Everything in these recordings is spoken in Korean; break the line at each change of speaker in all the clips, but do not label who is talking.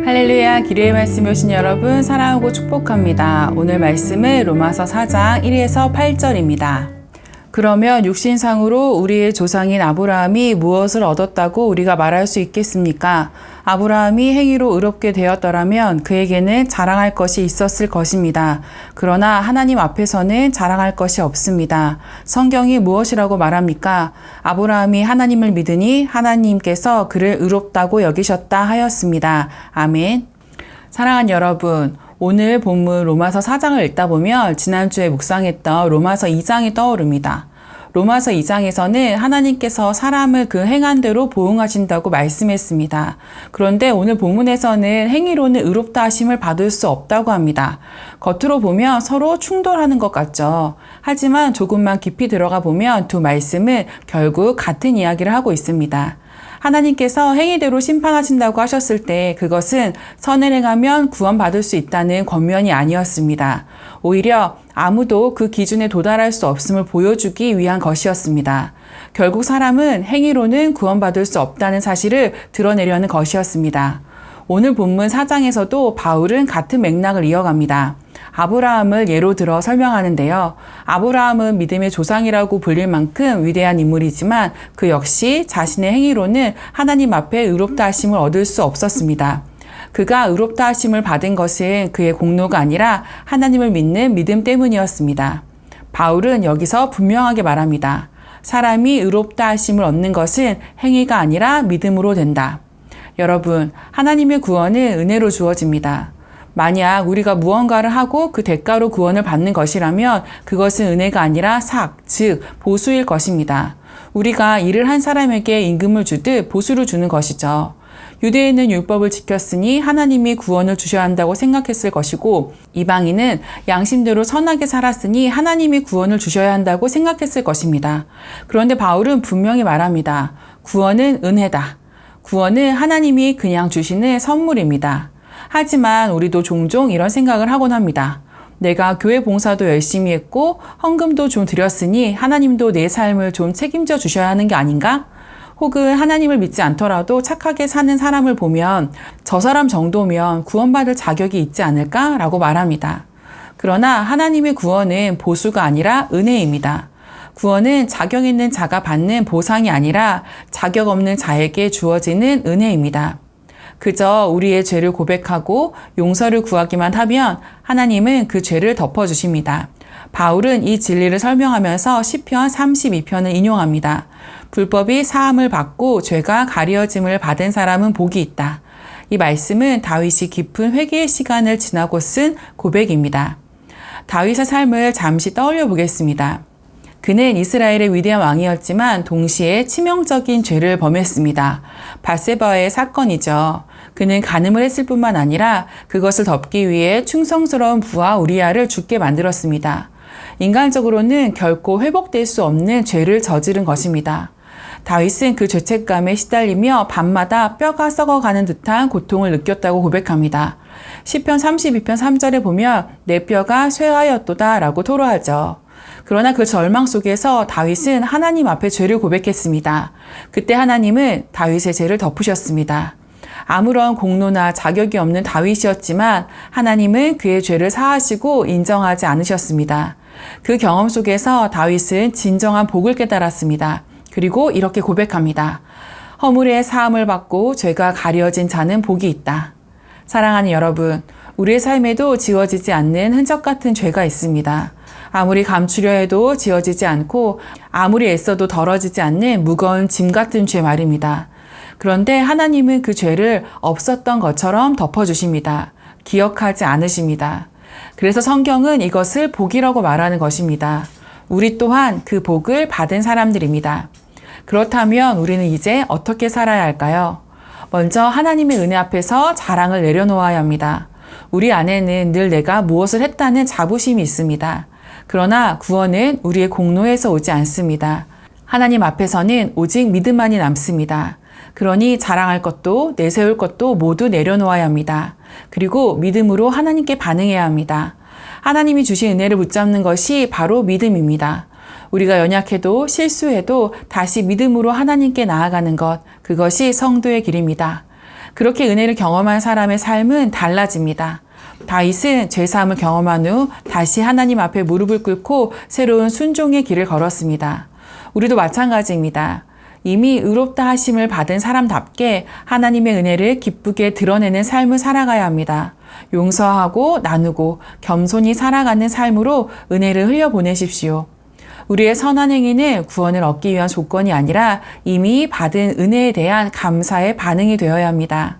할렐루야, 기도의 말씀에 오신 여러분 사랑하고 축복합니다. 오늘 말씀은 로마서 4장 1에서 8절입니다. 그러면 육신상으로 우리의 조상인 아브라함이 무엇을 얻었다고 우리가 말할 수 있겠습니까? 아브라함이 행위로 의롭게 되었더라면 그에게는 자랑할 것이 있었을 것입니다. 그러나 하나님 앞에서는 자랑할 것이 없습니다. 성경이 무엇이라고 말합니까? 아브라함이 하나님을 믿으니 하나님께서 그를 의롭다고 여기셨다 하였습니다. 아멘. 사랑하는 여러분, 오늘 본문 로마서 4장을 읽다 보면 지난주에 묵상했던 로마서 2장이 떠오릅니다. 로마서 2장에서는 하나님께서 사람을 그 행한 대로 보응하신다고 말씀했습니다. 그런데 오늘 본문에서는 행위로는 의롭다 하심을 받을 수 없다고 합니다. 겉으로 보면 서로 충돌하는 것 같죠. 하지만 조금만 깊이 들어가 보면 두 말씀은 결국 같은 이야기를 하고 있습니다. 하나님께서 행위대로 심판하신다고 하셨을 때 그것은 선을 행하면 구원받을 수 있다는 권면이 아니었습니다. 오히려 아무도 그 기준에 도달할 수 없음을 보여주기 위한 것이었습니다. 결국 사람은 행위로는 구원받을 수 없다는 사실을 드러내려는 것이었습니다. 오늘 본문 4장에서도 바울은 같은 맥락을 이어갑니다. 아브라함을 예로 들어 설명하는데요. 아브라함은 믿음의 조상이라고 불릴 만큼 위대한 인물이지만 그 역시 자신의 행위로는 하나님 앞에 의롭다 하심을 얻을 수 없었습니다. 그가 의롭다 하심을 받은 것은 그의 공로가 아니라 하나님을 믿는 믿음 때문이었습니다. 바울은 여기서 분명하게 말합니다. 사람이 의롭다 하심을 얻는 것은 행위가 아니라 믿음으로 된다. 여러분, 하나님의 구원은 은혜로 주어집니다. 만약 우리가 무언가를 하고 그 대가로 구원을 받는 것이라면 그것은 은혜가 아니라 삭, 즉 보수일 것입니다. 우리가 일을 한 사람에게 임금을 주듯 보수를 주는 것이죠. 유대인은 율법을 지켰으니 하나님이 구원을 주셔야 한다고 생각했을 것이고 이방인은 양심대로 선하게 살았으니 하나님이 구원을 주셔야 한다고 생각했을 것입니다. 그런데 바울은 분명히 말합니다. 구원은 은혜다. 구원은 하나님이 그냥 주시는 선물입니다. 하지만 우리도 종종 이런 생각을 하곤 합니다. 내가 교회 봉사도 열심히 했고 헌금도 좀 드렸으니 하나님도 내 삶을 좀 책임져 주셔야 하는 게 아닌가? 혹은 하나님을 믿지 않더라도 착하게 사는 사람을 보면 저 사람 정도면 구원받을 자격이 있지 않을까? 라고 말합니다. 그러나 하나님의 구원은 보수가 아니라 은혜입니다. 구원은 자격 있는 자가 받는 보상이 아니라 자격 없는 자에게 주어지는 은혜입니다. 그저 우리의 죄를 고백하고 용서를 구하기만 하면 하나님은 그 죄를 덮어주십니다. 바울은 이 진리를 설명하면서 시편 32편을 인용합니다. 불법이 사함을 받고 죄가 가려짐을 받은 사람은 복이 있다. 이 말씀은 다윗이 깊은 회개의 시간을 지나고 쓴 고백입니다. 다윗의 삶을 잠시 떠올려 보겠습니다. 그는 이스라엘의 위대한 왕이었지만 동시에 치명적인 죄를 범했습니다. 밧세바의 사건이죠. 그는 간음을 했을 뿐만 아니라 그것을 덮기 위해 충성스러운 부하 우리아를 죽게 만들었습니다. 인간적으로는 결코 회복될 수 없는 죄를 저지른 것입니다. 다윗은 그 죄책감에 시달리며 밤마다 뼈가 썩어가는 듯한 고통을 느꼈다고 고백합니다. 시편 32편 3절에 보면 내 뼈가 쇠하였도다 라고 토로하죠. 그러나 그 절망 속에서 다윗은 하나님 앞에 죄를 고백했습니다. 그때 하나님은 다윗의 죄를 덮으셨습니다. 아무런 공로나 자격이 없는 다윗이었지만 하나님은 그의 죄를 사하시고 인정하지 않으셨습니다. 그 경험 속에서 다윗은 진정한 복을 깨달았습니다. 그리고 이렇게 고백합니다. 허물의 사함을 받고 죄가 가려진 자는 복이 있다. 사랑하는 여러분, 우리의 삶에도 지워지지 않는 흔적 같은 죄가 있습니다. 아무리 감추려 해도 지워지지 않고 아무리 애써도 덜어지지 않는 무거운 짐 같은 죄 말입니다. 그런데 하나님은 그 죄를 없었던 것처럼 덮어주십니다. 기억하지 않으십니다. 그래서 성경은 이것을 복이라고 말하는 것입니다. 우리 또한 그 복을 받은 사람들입니다. 그렇다면 우리는 이제 어떻게 살아야 할까요? 먼저 하나님의 은혜 앞에서 자랑을 내려놓아야 합니다. 우리 안에는 늘 내가 무엇을 했다는 자부심이 있습니다. 그러나 구원은 우리의 공로에서 오지 않습니다. 하나님 앞에서는 오직 믿음만이 남습니다. 그러니 자랑할 것도 내세울 것도 모두 내려놓아야 합니다. 그리고 믿음으로 하나님께 반응해야 합니다. 하나님이 주신 은혜를 붙잡는 것이 바로 믿음입니다. 우리가 연약해도 실수해도 다시 믿음으로 하나님께 나아가는 것, 그것이 성도의 길입니다. 그렇게 은혜를 경험한 사람의 삶은 달라집니다. 다윗은 죄사함을 경험한 후 다시 하나님 앞에 무릎을 꿇고 새로운 순종의 길을 걸었습니다. 우리도 마찬가지입니다. 이미 의롭다 하심을 받은 사람답게 하나님의 은혜를 기쁘게 드러내는 삶을 살아가야 합니다. 용서하고 나누고 겸손히 살아가는 삶으로 은혜를 흘려보내십시오. 우리의 선한 행위는 구원을 얻기 위한 조건이 아니라 이미 받은 은혜에 대한 감사의 반응이 되어야 합니다.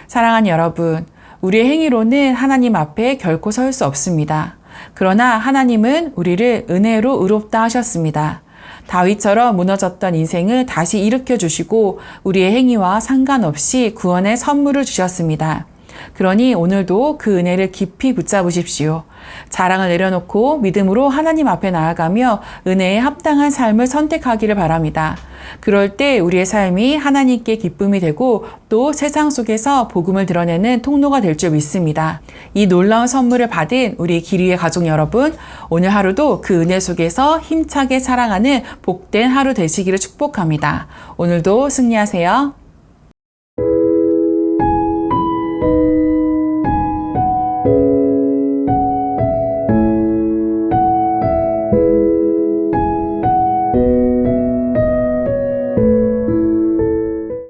사랑하는 여러분, 우리의 행위로는 하나님 앞에 결코 설 수 없습니다. 그러나 하나님은 우리를 은혜로 의롭다 하셨습니다. 다윗처럼 무너졌던 인생을 다시 일으켜 주시고 우리의 행위와 상관없이 구원의 선물을 주셨습니다. 그러니 오늘도 그 은혜를 깊이 붙잡으십시오. 자랑을 내려놓고 믿음으로 하나님 앞에 나아가며 은혜에 합당한 삶을 선택하기를 바랍니다. 그럴 때 우리의 삶이 하나님께 기쁨이 되고 또 세상 속에서 복음을 드러내는 통로가 될 줄 믿습니다. 이 놀라운 선물을 받은 우리 기리의 가족 여러분, 오늘 하루도 그 은혜 속에서 힘차게 살아가는 복된 하루 되시기를 축복합니다. 오늘도 승리하세요.